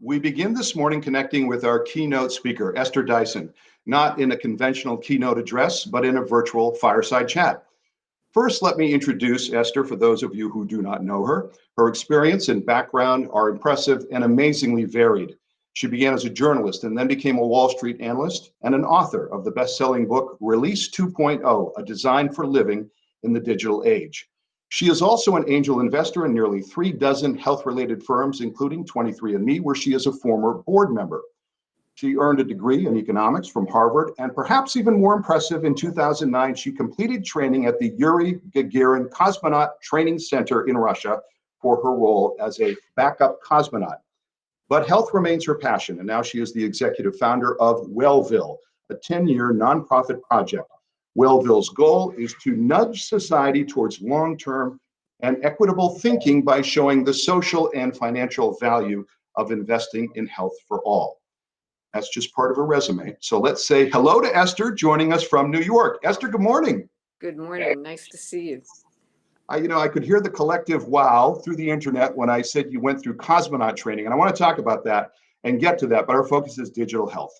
We begin this morning connecting with our keynote speaker, Esther Dyson, not in a conventional keynote address, but in a virtual fireside chat. First, let me introduce Esther for those of you who do not know her. Her experience and background are impressive and amazingly varied. She began as a journalist and then became a Wall Street analyst and an author of the best-selling book, Release 2.0, A Design for Living in the Digital Age. She is also an angel investor in nearly 36 health-related firms, including 23andMe, where she is a former board member. She earned a degree in economics from Harvard, and perhaps even more impressive, in 2009, she completed training at the Yuri Gagarin Cosmonaut Training Center in Russia for her role as a backup cosmonaut. But health remains her passion, and now she is the executive founder of Wellville, a 10-year nonprofit project. Wellville's goal is to nudge society towards long-term and equitable thinking by showing the social and financial value of investing in health for all. That's just part of her resume. So let's say hello to Esther, joining us from New York. Esther, good morning. Good morning. Nice to see you. I could hear the collective wow through the internet when I said you went through cosmonaut training, and I want to talk about that and get to that, but our focus is digital health.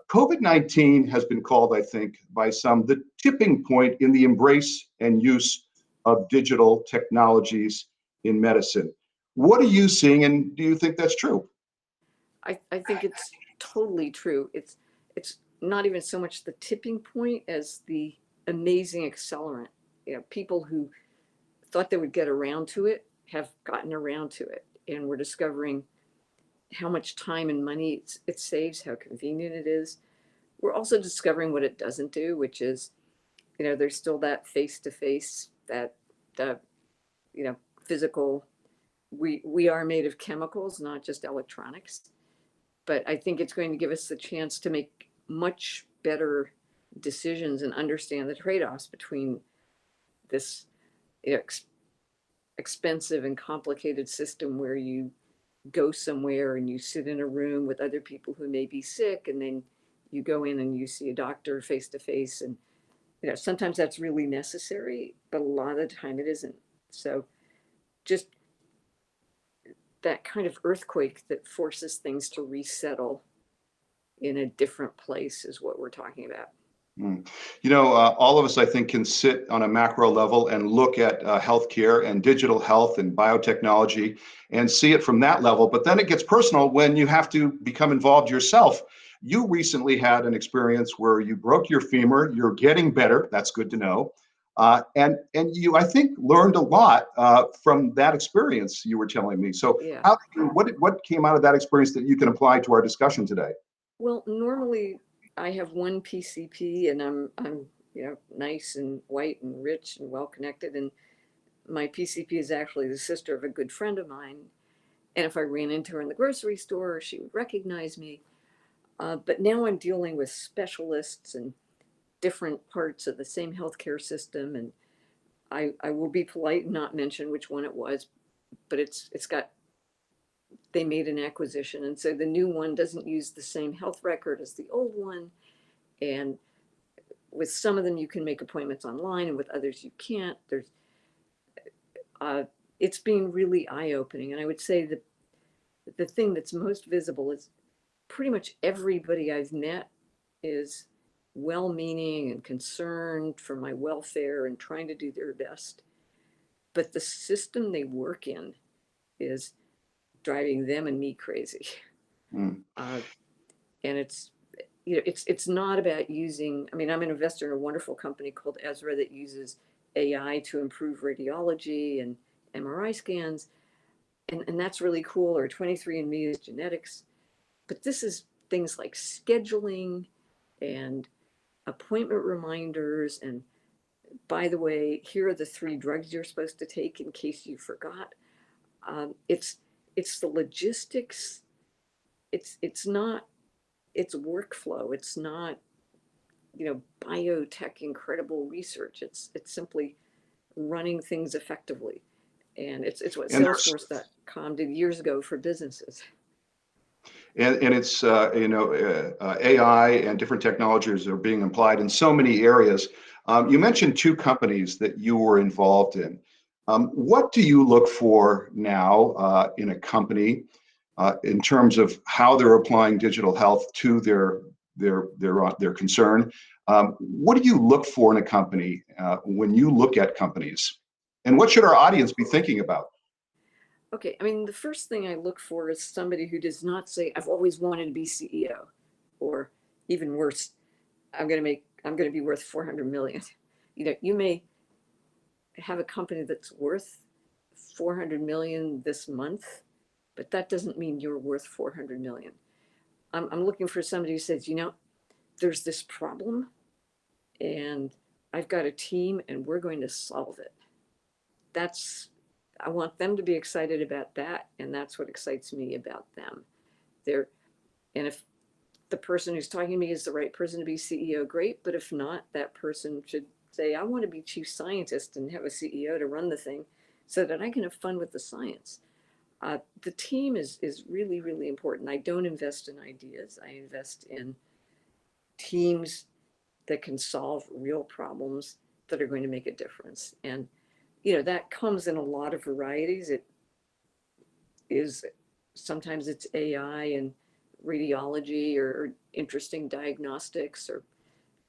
COVID-19 has been called, I think, by some the tipping point in the embrace and use of digital technologies in medicine. What are you seeing, and do you think that's true? I think it's totally true. It's not even so much the tipping point as the amazing accelerant. People who thought they would get around to it have gotten around to it, and we're discovering how much time and money it saves, how convenient it is. We're also discovering what it doesn't do, which is, there's still that face-to-face, that physical. We are made of chemicals, not just electronics. But I think it's going to give us the chance to make much better decisions and understand the trade-offs between this expensive and complicated system where you go somewhere and you sit in a room with other people who may be sick, and then you go in and you see a doctor face to face, and sometimes that's really necessary, but a lot of the time it isn't. So just that kind of earthquake that forces things to resettle in a different place is what we're talking about. All of us, I think, can sit on a macro level and look at healthcare and digital health and biotechnology and see it from that level. But then it gets personal when you have to become involved yourself. You recently had an experience where you broke your femur. You're getting better. That's good to know. And you, I think, learned a lot from that experience, you were telling me. So yeah. What came out of that experience that you can apply to our discussion today? Well, normally I have one PCP, and I'm nice and white and rich and well connected, and my PCP is actually the sister of a good friend of mine, and if I ran into her in the grocery store, she would recognize me. But now I'm dealing with specialists and different parts of the same healthcare system, and I will be polite and not mention which one it was, but they made an acquisition, and so the new one doesn't use the same health record as the old one. And with some of them you can make appointments online, and with others you can't. It's been really eye-opening, and I would say that the thing that's most visible is pretty much everybody I've met is well-meaning and concerned for my welfare and trying to do their best, but the system they work in is driving them and me crazy. And it's not about using. I'm an investor in a wonderful company called Ezra that uses AI to improve radiology and MRI scans, and that's really cool. Or 23andMe is genetics, but this is things like scheduling and appointment reminders, and by the way, here are the 3 drugs you're supposed to take in case you forgot. It's the logistics. It's workflow. It's not biotech incredible research. It's simply running things effectively, and it's what Salesforce.com did years ago for businesses. And it's AI and different technologies are being applied in so many areas. You mentioned 2 companies that you were involved in. What do you look for now in a company in terms of how they're applying digital health to their concern. What do you look for in a company when you look at companies? And what should our audience be thinking about? Okay, I mean, the first thing I look for is somebody who does not say, I've always wanted to be CEO, or even worse, I'm going to be worth 400 million. You know, you may have a company that's worth 400 million this month, but that doesn't mean you're worth 400 million. I'm looking for somebody who says, you know, there's this problem and I've got a team and we're going to solve it. That's, I want them to be excited about that. And that's what excites me about them. They're, and if the person who's talking to me is the right person to be CEO, great. But if not, that person should say, I want to be chief scientist and have a CEO to run the thing so that I can have fun with the science. The team is really, really important. I don't invest in ideas. I invest in teams that can solve real problems that are going to make a difference. And, you know, that comes in a lot of varieties. It is, sometimes it's AI and radiology or interesting diagnostics, or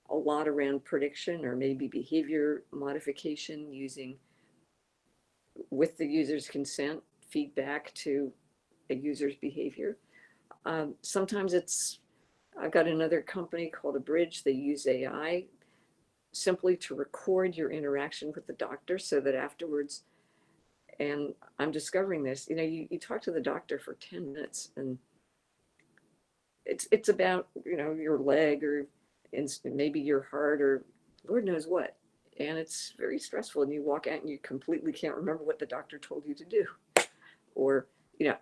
a lot around prediction or maybe behavior modification using, with the user's consent, feedback to a user's behavior. Sometimes it's, I've got another company called Abridge. They use AI simply to record your interaction with the doctor so that afterwards, and I'm discovering this, you know, you talk to the doctor for 10 minutes and it's about, you know, your leg or maybe your heart or Lord knows what. And it's very stressful. And you walk out and you completely can't remember what the doctor told you to do. Or, you know,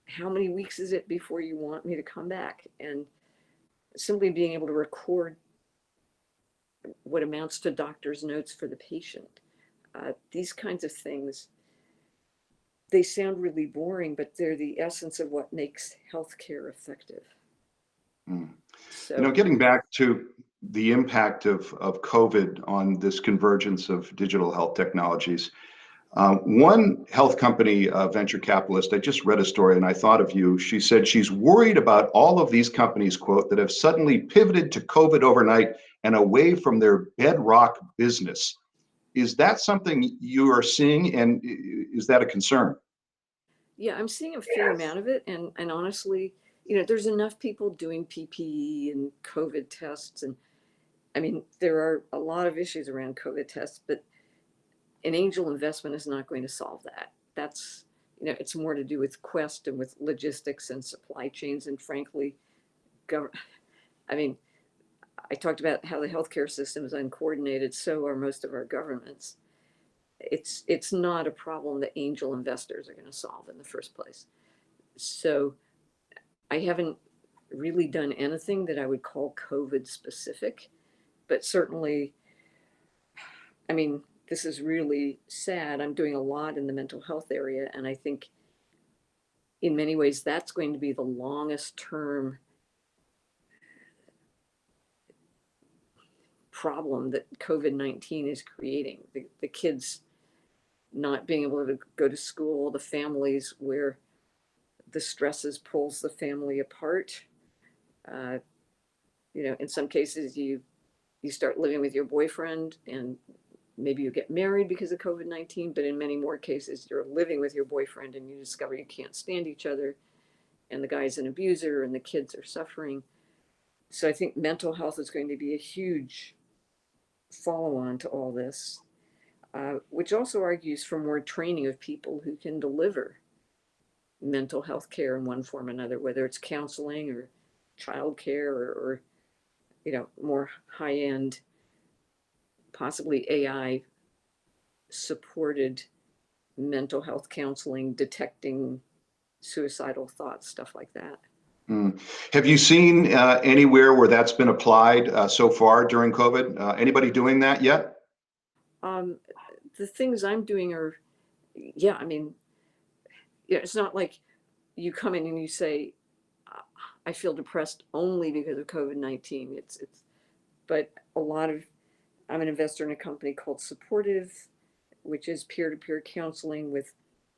how many weeks is it before you want me to come back? And simply being able to record what amounts to doctor's notes for the patient. These kinds of things, they sound really boring, but they're the essence of what makes healthcare effective. Mm. You know, So, getting back to the impact of COVID on this convergence of digital health technologies, one health company venture capitalist, I just read a story and I thought of you. She said she's worried about all of these companies, quote, that have suddenly pivoted to COVID overnight and away from their bedrock business. Is that something you are seeing, and is that a concern? yeah, I'm seeing a fair amount of it. And honestly, you know, there's enough people doing PPE and COVID tests. And I mean, there are a lot of issues around COVID tests, but an angel investment is not going to solve that. That's, you know, it's more to do with Quest and with logistics and supply chains. And frankly, I mean, I talked about how the healthcare system is uncoordinated. So are most of our governments. It's not a problem that angel investors are going to solve in the first place. So I haven't really done anything that I would call COVID specific, but certainly, I mean, this is really sad. I'm doing a lot in the mental health area, and I think in many ways that's going to be the longest term problem that COVID-19 is creating. The kids not being able to go to school, the families where the stresses pulls the family apart. Uh, you know, in some cases you start living with your boyfriend and maybe you get married because of COVID-19, but in many more cases you're living with your boyfriend and you discover you can't stand each other and the guy's an abuser and the kids are suffering. So I think mental health is going to be a huge follow on to all this, which also argues for more training of people who can deliver mental health care in one form or another, whether it's counseling or child care or you know, more high end, possibly AI supported mental health counseling, detecting suicidal thoughts, stuff like that. Mm. Have you seen anywhere where that's been applied so far during COVID? Anybody doing that yet? Um, the things I'm doing are, yeah, I mean, yeah, it's not like you come in and you say, I feel depressed only because of COVID-19. But a lot of, I'm an investor in a company called Supportive, which is peer to peer counseling with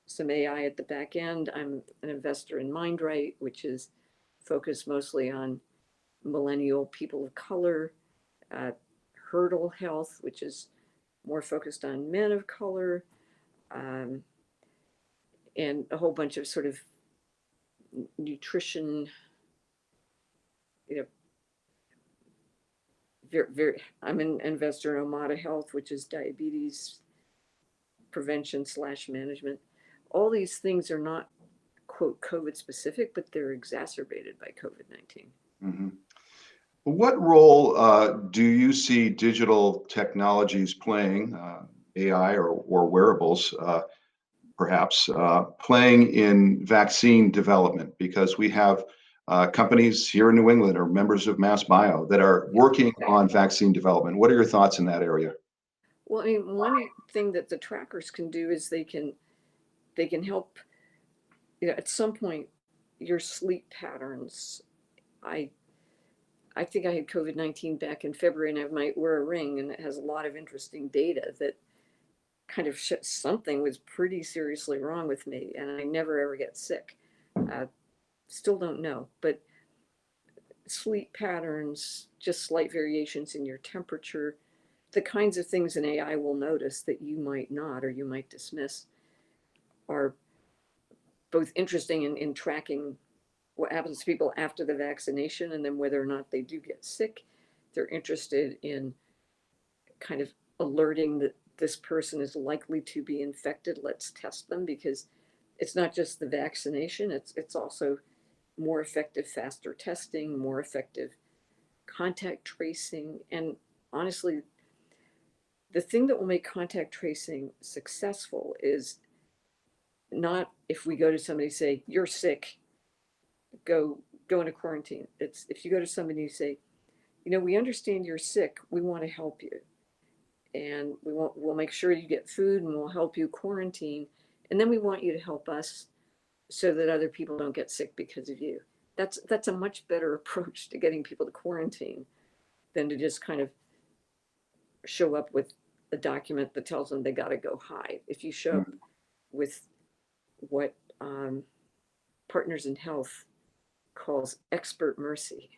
some AI at the back end. I'm an investor in MindRight, which is focused mostly on millennial people of color, uh, Hurdle Health, which is more focused on men of color, um, and a whole bunch of sort of nutrition, you know, I'm an investor in Omada Health, which is diabetes prevention slash management. All these things are not, quote, COVID specific, but they're exacerbated by COVID-19. Mm-hmm. What role do you see digital technologies playing, AI or wearables, perhaps, playing in vaccine development? Because we have companies here in New England or members of Mass Bio that are working on vaccine development. What are your thoughts in that area? Well, I mean, one thing that the trackers can do is they can help, at some point your sleep patterns. I I think I had COVID-19 back in February, and I might wear a ring, and it has a lot of interesting data that kind of something was pretty seriously wrong with me, and I never ever get sick. Still don't know, but sleep patterns, just slight variations in your temperature, the kinds of things an AI will notice that you might not or you might dismiss are both interesting in tracking what happens to people after the vaccination and then whether or not they do get sick. They're interested in kind of alerting that this person is likely to be infected. Let's test them, because it's not just the vaccination, it's also more effective, faster testing, more effective contact tracing. And honestly, the thing that will make contact tracing successful is not if we go to somebody and say, you're sick, go into quarantine. It's if you go to somebody and you say, we understand you're sick, we want to help you. And we'll make sure you get food and we'll help you quarantine. And then we want you to help us so that other people don't get sick because of you. That's a much better approach to getting people to quarantine than to just kind of show up with a document that tells them they got to go hide. If you show up with what Partners in Health calls expert mercy,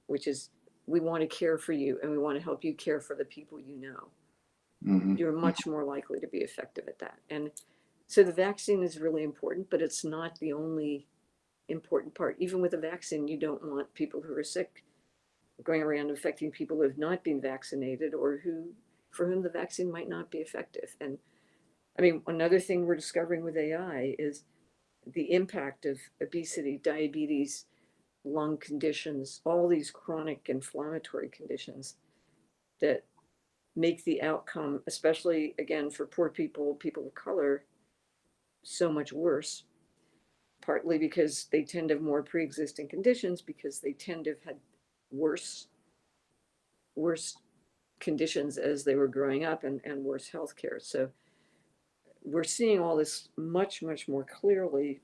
which is we want to care for you and we want to help you care for the people you know, you're much more likely to be effective at that. And so the vaccine is really important, but it's not the only important part. Even with a vaccine, you don't want people who are sick going around infecting people who have not been vaccinated or for whom the vaccine might not be effective. And I mean, another thing we're discovering with AI is the impact of obesity, diabetes, lung conditions, all these chronic inflammatory conditions that make the outcome, especially again for poor people, people of color, so much worse, partly because they tend to have more pre-existing conditions, because they tend to have had worse conditions as they were growing up, and worse health care. So we're seeing all this much, much more clearly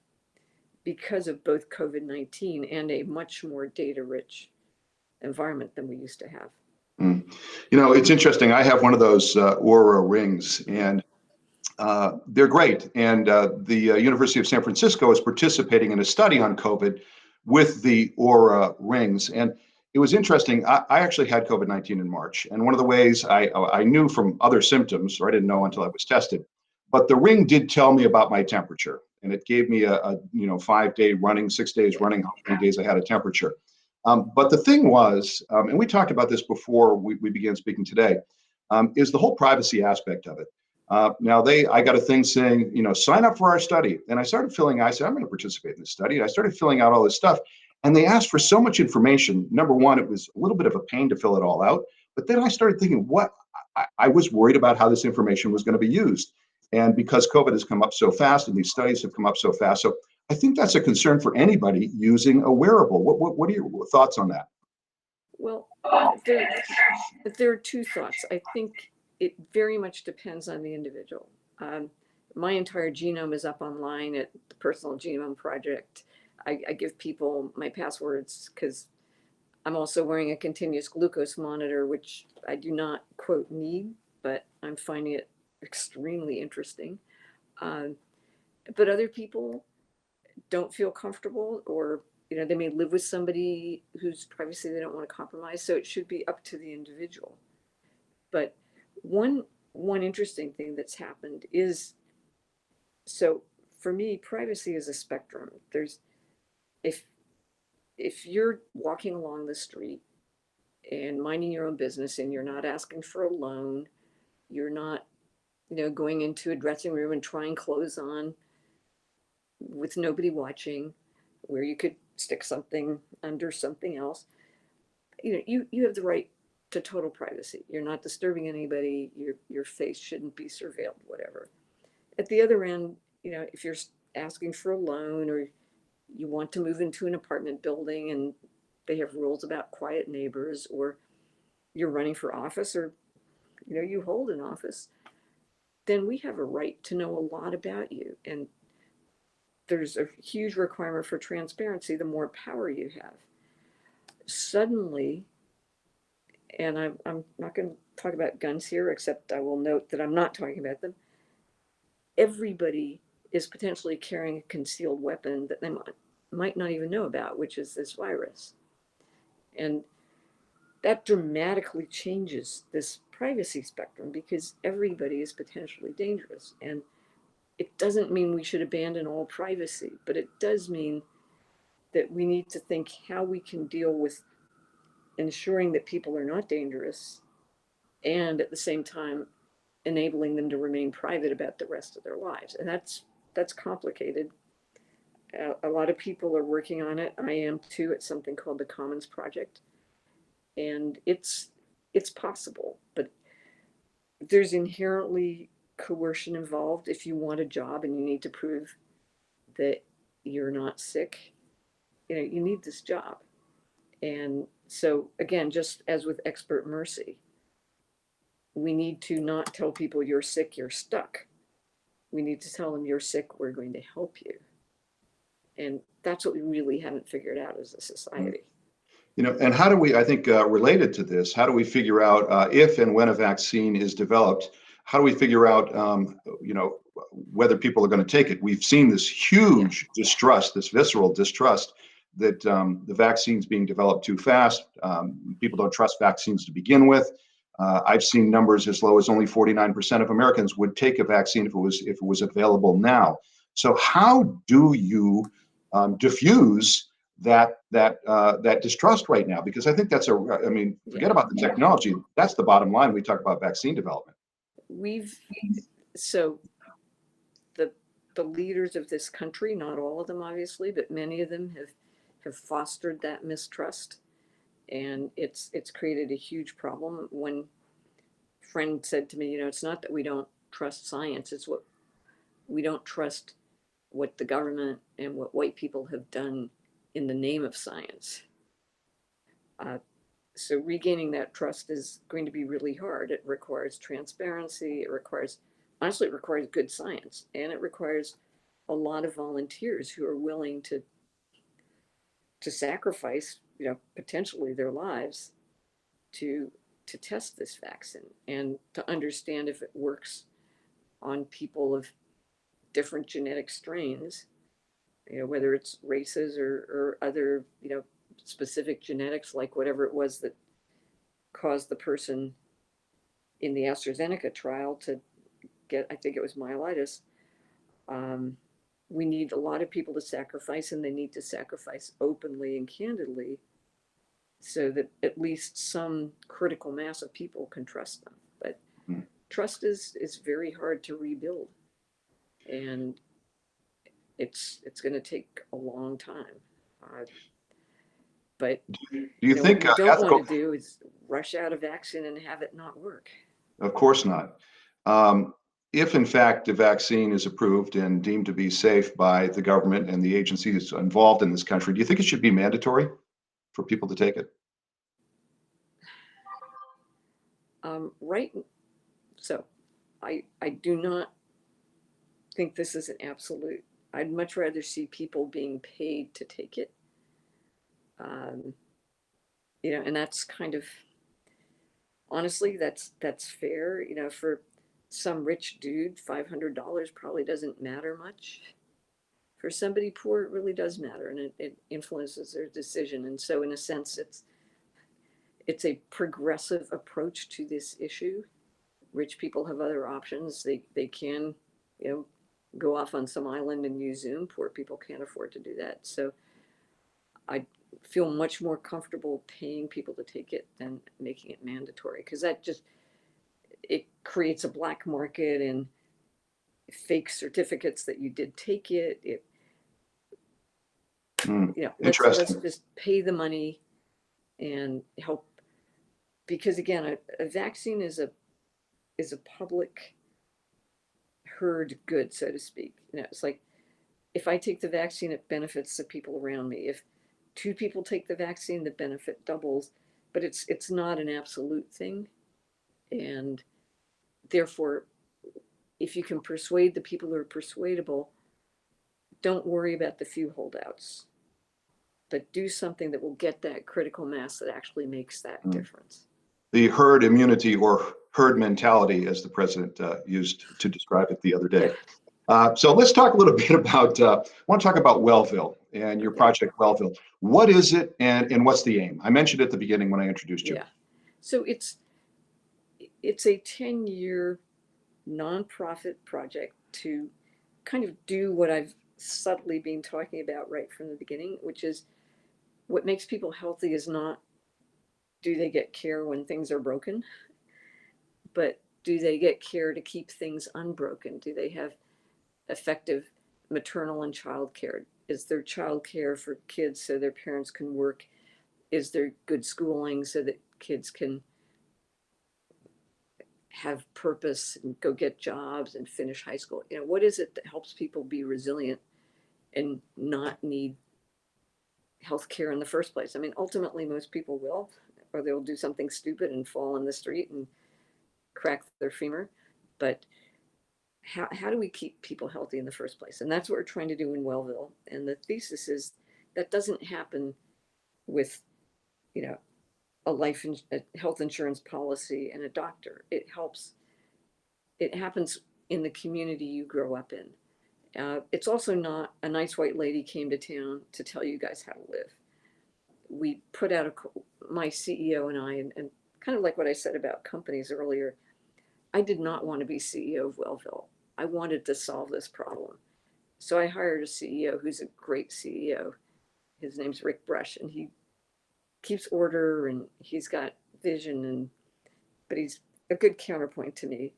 because of both COVID-19 and a much more data-rich environment than we used to have. It's interesting. I have one of those Aura rings, and they're great. And the University of San Francisco is participating in a study on COVID with the Aura rings. And it was interesting. I actually had COVID-19 in March. And one of the ways I knew from other symptoms, or I didn't know until I was tested, but the ring did tell me about my temperature. And it gave me a 5-day running, 6 days running, how many days I had a temperature. But the thing was, and we talked about this before we began speaking today, is the whole privacy aspect of it. Now I got a thing saying, sign up for our study. And I started I said, I'm going to participate in this study. And I started filling out all this stuff. And they asked for so much information. Number one, it was a little bit of a pain to fill it all out. But then I started thinking, I was worried about how this information was going to be used. And because COVID has come up so fast and these studies have come up so fast. So I think that's a concern for anybody using a wearable. What are your thoughts on that? Well, there are two thoughts. I think it very much depends on the individual. My entire genome is up online at the Personal Genome Project. I give people my passwords because I'm also wearing a continuous glucose monitor, which I do not, quote, need, but I'm finding it extremely interesting. Um, but other people don't feel comfortable, or they may live with somebody whose privacy they don't want to compromise. So it should be up to the individual. But one one interesting thing that's happened is, so for me, privacy is a spectrum. There's if if you're walking along the street and minding your own business and you're not asking for a loan, you're not, going into a dressing room and trying clothes on with nobody watching, where you could stick something under something else. You have the right to total privacy. You're not disturbing anybody. Your face shouldn't be surveilled, whatever. At the other end, if you're asking for a loan, or you want to move into an apartment building and they have rules about quiet neighbors, or you're running for office, or you hold an office, then we have a right to know a lot about you. And there's a huge requirement for transparency the more power you have. Suddenly, and I'm not going to talk about guns here, except I will note that I'm not talking about them. Everybody is potentially carrying a concealed weapon that they might not even know about, which is this virus. And that dramatically changes this privacy spectrum, because everybody is potentially dangerous. And it doesn't mean we should abandon all privacy, but it does mean that we need to think how we can deal with ensuring that people are not dangerous, and at the same time enabling them to remain private about the rest of their lives. And that's complicated. A lot of people are working on it. I am too. It's something called the Commons Project, and it's possible, but there's inherently coercion involved. If you want a job and you need to prove that you're not sick, you need this job. And so again, just as with expert mercy, we need to not tell people you're sick, you're stuck. We need to tell them you're sick, we're going to help you. And that's what we really haven't figured out as a society. And how do we, I think, related to this, how do we figure out if and when a vaccine is developed, how do we figure out, whether people are going to take it? We've seen this huge distrust, this visceral distrust that the vaccine's being developed too fast. People don't trust vaccines to begin with. I've seen numbers as low as only 49% of Americans would take a vaccine if it was available now. So how do you diffuse that distrust right now? Because I think that's forget about the technology. That's the bottom line. We talk about vaccine development. So the leaders of this country, not all of them obviously, but many of them have fostered that mistrust, and it's created a huge problem. When a friend said to me, it's not that we don't trust science, it's what we don't trust what the government and what white people have done in the name of science. So regaining that trust is going to be really hard. It requires transparency. Honestly, it requires good science, and it requires a lot of volunteers who are willing to sacrifice, potentially their lives to test this vaccine and to understand if it works on people of different genetic strains, whether it's races or other, specific genetics, like whatever it was that caused the person in the AstraZeneca trial to get, I think it was myelitis. We need a lot of people to sacrifice, and they need to sacrifice openly and candidly, so that at least some critical mass of people can trust them. But trust is very hard to rebuild, and it's going to take a long time. But do you think what we don't want to do is rush out a vaccine and have it not work. Of course not. If in fact the vaccine is approved and deemed to be safe by the government and the agencies involved in this country, do you think it should be mandatory for people to take it? Right. So I do not think this is an absolute. I'd much rather see people being paid to take it. And that's kind of, honestly, that's fair, for some rich dude, $500 probably doesn't matter much. For somebody poor, it really does matter, and it influences their decision. And so in a sense, it's a progressive approach to this issue. Rich people have other options. They can, you know, go off on some island and use Zoom. Poor people can't afford to do that. So I feel much more comfortable paying people to take it than making it mandatory, because that just, it creates a black market and fake certificates that you did take it. Let's Interesting. just pay the money and help, because again, a vaccine is a public herd good, so to speak. It's like, if I take the vaccine, it benefits the people around me. If two people take the vaccine, the benefit doubles. But it's not an absolute thing, and therefore, if you can persuade the people who are persuadable, don't worry about the few holdouts, but do something that will get that critical mass that actually makes that difference. The herd immunity, or herd mentality, as the president used to describe it the other day. So let's talk a little bit about, I want to talk about Wellville and your project Wellville. What is it, and what's the aim? I mentioned at the beginning when I introduced you. Yeah. So it's a 10-year nonprofit project to kind of do what I've subtly been talking about right from the beginning, which is, what makes people healthy is not, do they get care when things are broken, but do they get care to keep things unbroken? Do they have effective maternal and child care? Is there child care for kids so their parents can work? Is there good schooling so that kids can have purpose and go get jobs and finish high school? What is it that helps people be resilient and not need health care in the first place? I mean, ultimately, most people will, or they'll do something stupid and fall in the street and crack their femur. But how do we keep people healthy in the first place? And that's what we're trying to do in Wellville. And the thesis is that doesn't happen with, a health insurance policy and a doctor. It happens in the community you grow up in. It's also not a nice white lady came to town to tell you guys how to live. We put out my CEO and I, and kind of like what I said about companies earlier, I did not want to be CEO of Wellville. I wanted to solve this problem. So I hired a CEO who's a great CEO. His name's Rick Brush, and he keeps order and he's got vision, but he's a good counterpoint to me.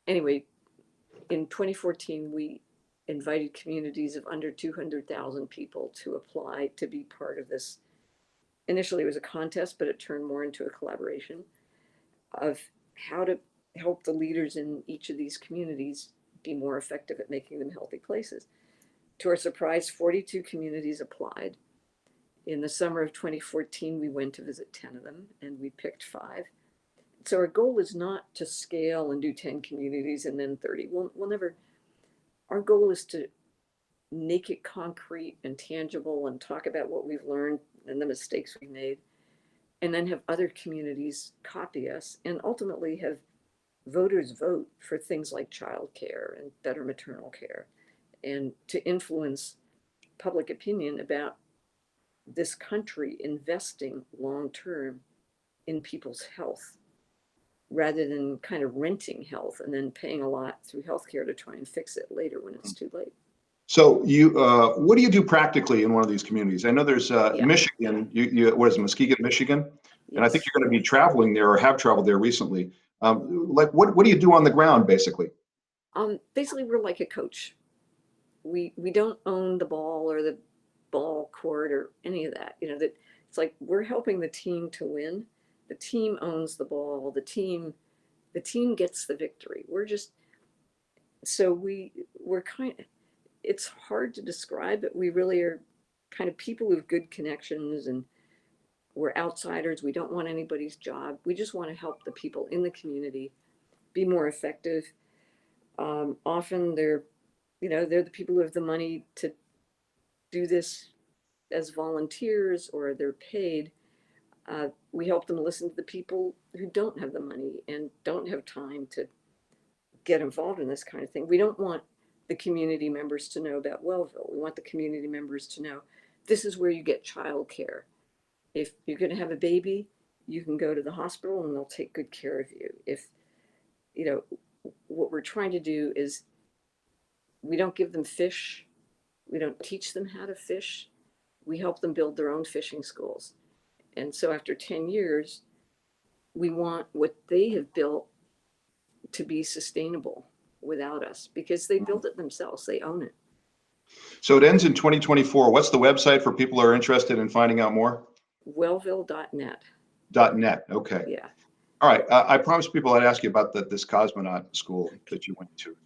Anyway, in 2014, we invited communities of under 200,000 people to apply to be part of this. Initially, it was a contest, but it turned more into a collaboration of how to help the leaders in each of these communities be more effective at making them healthy places. To our surprise, 42 communities applied. In the summer of 2014, we went to visit 10 of them, and we picked 5. So our goal is not to scale and do 10 communities and then 30. We'll never. Our goal is to make it concrete and tangible and talk about what we've learned and the mistakes we've made, and then have other communities copy us, and ultimately have voters vote for things like childcare and better maternal care, and to influence public opinion about this country investing long-term in people's health, rather than kind of renting health and then paying a lot through healthcare to try and fix it later when it's too late. So what do you do practically in one of these communities? I know there's Michigan. What is it, Muskegon, Michigan? Yes. And I think you're going to be traveling there, or have traveled there recently. Like, what do you do on the ground, basically? Basically, we're like a coach. We don't own the ball or the ball court or any of that. That it's like we're helping the team to win. The team owns the ball. The team gets the victory. We're kind of, it's hard to describe, but we really are kind of people with good connections, and we're outsiders. We don't want anybody's job. We just want to help the people in the community be more effective. Often they're the people who have the money to do this as volunteers, or they're paid. We help them listen to the people who don't have the money and don't have time to get involved in this kind of thing. We don't want the community members to know about Wellville. We want the community members to know this is where you get childcare. If you're going to have a baby, you can go to the hospital and they'll take good care of you. If, you know, what we're trying to do is we don't give them fish. We don't teach them how to fish. We help them build their own fishing schools. And so after 10 years, we want what they have built to be sustainable without us because they built it themselves. They own it. So it ends in 2024. What's the website for people who are interested in finding out more? Wellville.net. .net. Okay. Yeah. All right. I promised people I'd ask you about this cosmonaut school that you went to.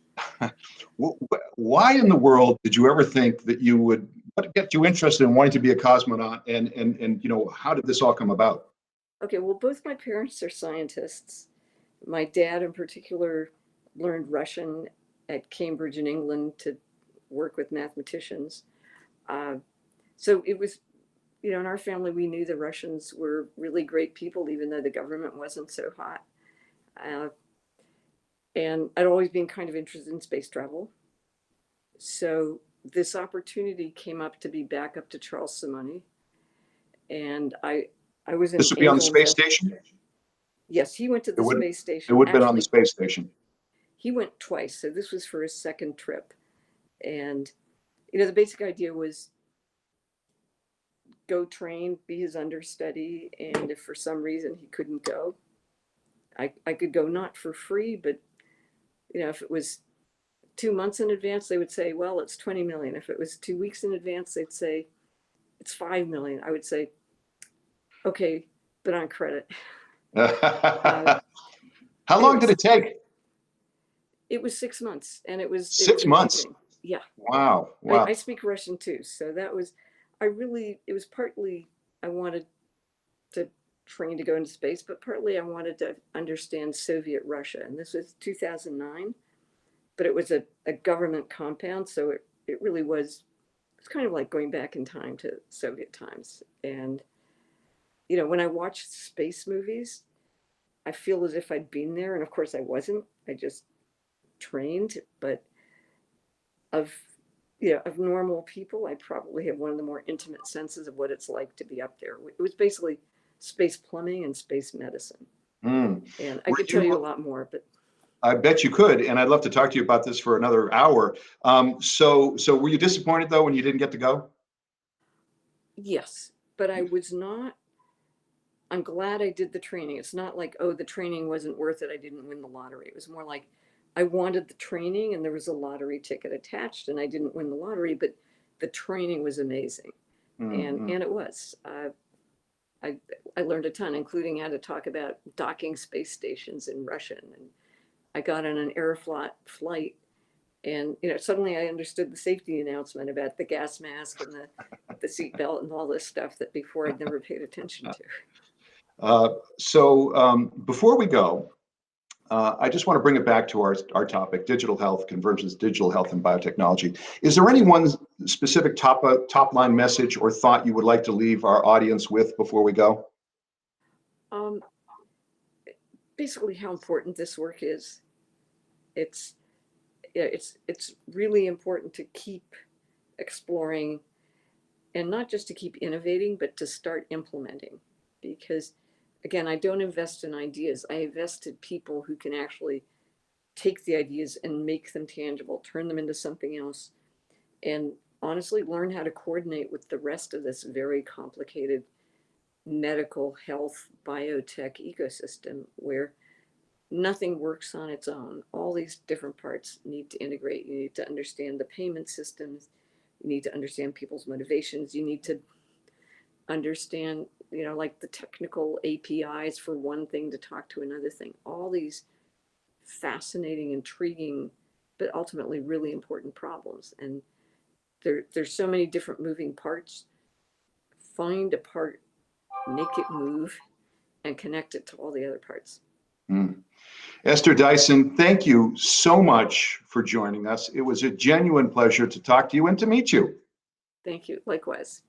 Why in the world did you ever think that you would, what get you interested in wanting to be a cosmonaut, and you know, how did this all come about? Okay, well, both my parents are scientists. My dad in particular learned Russian at Cambridge in England to work with mathematicians. So it was, you know, in our family, we knew the Russians were really great people, even though the government wasn't so hot. And I'd always been kind of interested in space travel. So this opportunity came up to be back up to Charles Simonyi. And I was an This would be on the angel space investor. station? Yes, he went to the space It station. would have been on the Actually, space station. he went twice. So this was for his second trip. And, you know, the basic idea was go train, be his understudy. And if for some reason he couldn't go, I could go not for free, but, you know, if it was 2 months in advance, they would say, well, it's 20 million. If it was 2 weeks in advance, they'd say, it's 5 million. I would say, okay, but on credit. How long did it take? It was 6 months, and it was 6 months. amazing. Yeah. Wow. Wow. I speak Russian too, so that was, it was partly I wanted to train to go into space, but partly I wanted to understand Soviet Russia. And this was 2009, but it was a government compound, so it really was, it's kind of like going back in time to Soviet times. And, you know, when I watch space movies, I feel as if I'd been there. And of course I wasn't, I just trained, but of, you know, of normal people, I probably have one of the more intimate senses of what it's like to be up there. It was basically space plumbing and space medicine. Mm. And I could tell you a lot more, but I bet you could, and I'd love to talk to you about this for another hour. So were you disappointed though when you didn't get to go? yes, but I was not. I'm glad I did the training. It's not like, oh, the training wasn't worth it, I didn't win the lottery. It was more like I wanted the training and there was a lottery ticket attached and I didn't win the lottery, but the training was amazing. Mm-hmm. And it was. I learned a ton, including how to talk about docking space stations in Russian. And I got on an Aeroflot flight, and you know, suddenly I understood the safety announcement about the gas mask and the seat belt and all this stuff that before I'd never paid attention to. Before we go, I just want to bring it back to our topic: digital health, convergence, digital health, and biotechnology. Is there any one specific top line message or thought you would like to leave our audience with before we go? Basically, how important this work is. It's really important to keep exploring, and not just to keep innovating, but to start implementing. Because again, I don't invest in ideas. I invest in people who can actually take the ideas and make them tangible, turn them into something else, and honestly learn how to coordinate with the rest of this very complicated medical health biotech ecosystem where nothing works on its own. All these different parts need to integrate. You need to understand the payment systems. You need to understand people's motivations. You need to understand, you know, like the technical APIs for one thing to talk to another thing. All these fascinating, intriguing, but ultimately really important problems. And there's so many different moving parts. Find a part, make it move, and connect it to all the other parts. Mm. Esther Dyson, thank you so much for joining us. It was a genuine pleasure to talk to you and to meet you. Thank you. Likewise.